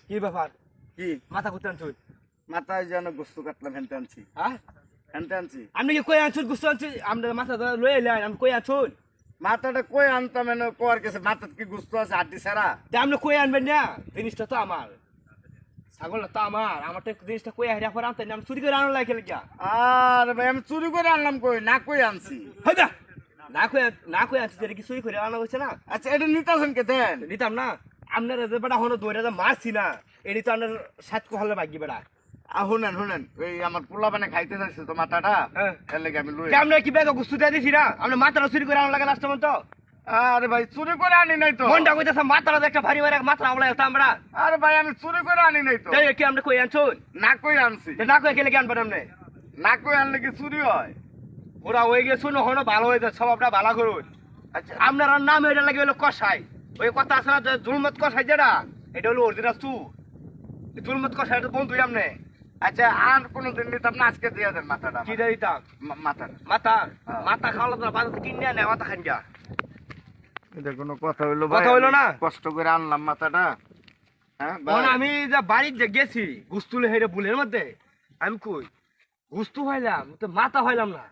কি ব্যাপার? কি মাথা কুত্তে আনছুন? মাথায় যেন গোস্ত কাটলাম হেনতে আনছি হ্যাঁ, হেনতে আনছি আপনি কি কই আনছুন? গুস্ত আনছি আপনার মাথা লয়ে এলেন, আমি কই আনছুন? মাথাটা কই আনতাম এনে কোয়ার কাছে মাথাত কি গোস্ত আছে হাড্ডি ছাড়া তা আপনি কই আনবেন না? জিনিসটা তো আমার, ছাগলটা তো আমার তো জিনিসটা কই হারিয়া পরে আনতেন, আমি চুরি করে আনার লাগে গিয়া। আর ভাই আমি চুরি করে আনলাম কই না কই আনছি হয়দা না কই আনছি, যেটা কি চুরি করে আনা হয়েছে না? আচ্ছা এটা নিতাছেন কে দেন নিতাম না। আপনার যে বেটা হলো দৌড়ে যে মারছি না, এটি তো আপনার সাত কহলে ভাগ্যি বেটা। শুনেন শুনেন ওই আমার পোলা বানে খাইতে যাচ্ছে তো মাথাটা হ্যাঁ। এর লেগে আমি লই আমরা কি ব্যাগে গুস্তু দিয়ে দিছি না? আপনার মাথাটা চুরি করে আনা লাগে লাস্ট তো। আরে ভাই চুরি করে আনি নাই তো মনটা কইতাছে মাথাটা একটা ভারী ভারী মাথা আমলা হতো আমরা। আরে ভাই আমি চুরি করে আনি নাই তো তাই কি আপনি কই আনছুন? না কই আনছি না কই গেলে কি আনবেন আপনি? না কই আনলে কি চুরি হয় ওরা হয়ে গিয়ে শুনো হনো ভালো হয়ে যাচ্ছে, সব আপনার ভালো করুন। আচ্ছা আপনার নাম এটা লাগে হলো কষাই। ওই কথা আছে না যে জুলমত কষাই, যেটা এটা হলো অরিজিনাল চু। জুলমত কষাই এটা বন্ধু আপনি। আচ্ছা আর কোনোদিন নিতাম না আজকে দিয়ে দেন মাথাটা কি দিয়ে দিতাম? মাথাটা মাথা হ্যাঁ। মাথা খাওয়ালো তো বাজারে কিনে নেয় মাথা খান যা। এটা কোনো কথা হইলো কথা হইলো না? কষ্ট করে আনলাম মাথাটা হ্যাঁ তখন আমি যে বাড়ির যে গেছি গুস্তুলে হেরে বুলের মধ্যে, আমি কই গুস্তু হইলাম তো মাথা হইলাম না।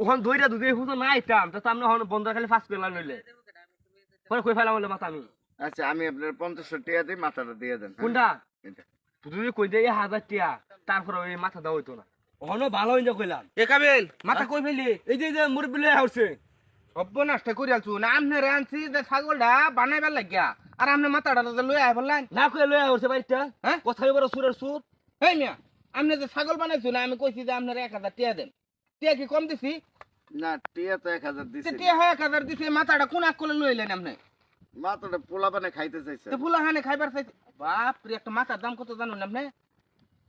ওখান দইরা দুধে হুতো না আইতাম তো আমরা হন বন্ধ খালি ফাঁস পেলাম নইলে পরে কই ফেলাম হইলে মাথা আমি। আচ্ছা আমি আপনার 50 টাকা দিই মাথাটা দিয়ে দেন হ্যাঁ? কোনটা? এটা। যদি কই যে 1000 টাকা তারপরে ওই মাথা দেওয়া হইতো না। ওখানেও ভালো হইন কইলাম। এ কাবিল মাথা কই ফেলি? এই যে মুরব্বি লয়ে আসছে সর্বনাশটা করে আলছু না আমনে রানছি যে ছাগলটা বানাইবার লাগিয়া আর আমনে মাথাটা লই আই বললেন না কই লয়ে আসছে বাড়িটা। হ্যাঁ? কথাই বড় সুরের সুর। হেই মিয়া আমনে যে ছাগল বানাইছো না আমি কইছি যে আপনার 1000 টাকা দেন, টাকা কি কম দিছি? না টিয়া তো 1000 দিছে টাকা 1000 দিছি, মাথাটা কোন আক করে লইলেন আপনি? মাথাটা পোলা বানে খাইতে চাইছে তো ফুলা হানে খাইবার চাইছি। বাপ রে, একটা মাথার দাম কত জানেন আপনি?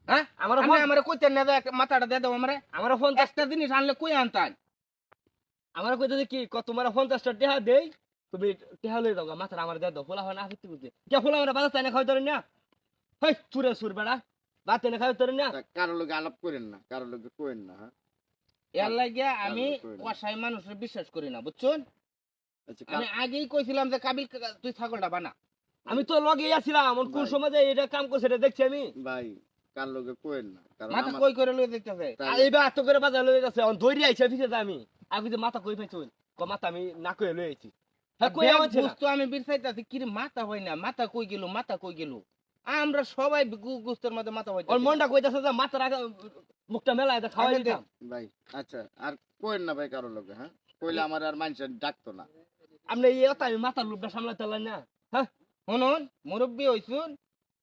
হ্যাঁ, আমার আমার আমারে কইতেন না যে মাথাটা দিয়ে দাও আমারে। আমার ফোন একটা জিনিস আনলে কই আনতান? আমার কইতে কি তোমার 50টা টাকা দেই, তুমি টাকা লই দাও মাথার আমার দিয়ে দাও। ফোলা হয় না আপত্তি বুঝে কে ফোলা আমরা বাজার তাই না খাই ধরেন না। হেই সুরে সুর বেড়া বাদ তাই না খাই ধরেন না। তা কারো লগে আলাপ করেন না কারো লগে কইেন না হ্যাঁ এর লাগিয়া আমি কই না। কসাই মানুষের বিশ্বাস করি না, বুঝছেন? আচ্ছা আমি আগেই কইছিলাম যে কাবিল তুই ছাগলটা বানা। আমি তো লগে আছিলাম, কোন ভাই। সময় যে এটা কাম করছে এটা দেখছি আমি। ভাই কার লগে কইেন না কারণ মাথা আমার কই করে লই দেখতেছে। তাই- আর এইবার এত করে বাজার লয়ে যাচ্ছে, দৌড়ি আইছে ফিসে আমি আগে যে মাথা কই পাইছুন মাথা আমি না কই লয়ে আইছি। হ্যাঁ কই আনছে না। বুঝতো আমি বিরসাইতাছি কি রে, মাথা হয় না, মাথা কই গেল, মাথা কই গেল। আমরা সবাই গুস্তের মধ্যে মাথা হয়। ওর মনটা কইতাছে যে মাথার আগে মুখটা মেলায় দা খাওয়াই আগে দিতাম। ভাই আচ্ছা আর কইেন না ভাই কারো লগে হ্যাঁ কইলে আমার আর মানুষ ডাকতো না আপনি এই কথা আমি মাথার লোকটা সামলাতে পারলেন না। হ্যাঁ শুনুন, মুরব্বী হইছুন,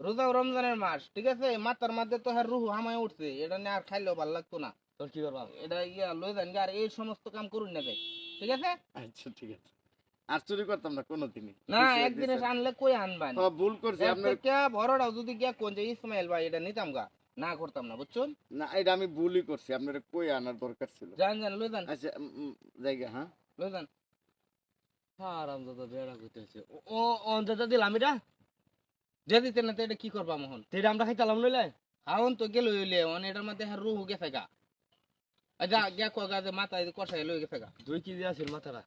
রোজা ও রমজানের মাস, ঠিক আছে? মাথার মধ্যে তো হ্যাঁ রুহু হামায় উঠছে, এটা নিয়ে আর খাইলেও ভালো লাগতো না। তোর কি করবা? এটা ইয়া লই যান আর এই সমস্ত কাম করুন না ভাই, ঠিক আছে? আচ্ছা ঠিক আছে আর চুরি করতাম না কোনোদিনই না, এক জিনিস আনলে কই আনবান? ভুল করছি আপনার কে বড়টাও যদি গিয়া কোন যে ইসমাইল ভাই এটা নিতাম গা, না করতাম না, বুঝছেন? না এটা আমি ভুলই করছি আপনার কই আনার দরকার ছিল জান জান লই যান, আচ্ছা জায়গা হ্যাঁ লই যান। আরাম দাদা বেড়া কইতেছে ও অন্তত দিলাম এটা যে দিতে না তো এটা কি করবা মোহন? তেটা আমরা খাইতালাম নইলে। খাওন তো গেল হইলে অন এটার মধ্যে হ্যাঁ রুহু গেছে গা। যা গিয়া কগা যে মাথা কষাই লই গেছে গা। 2 কেজি আছে মাথাটা।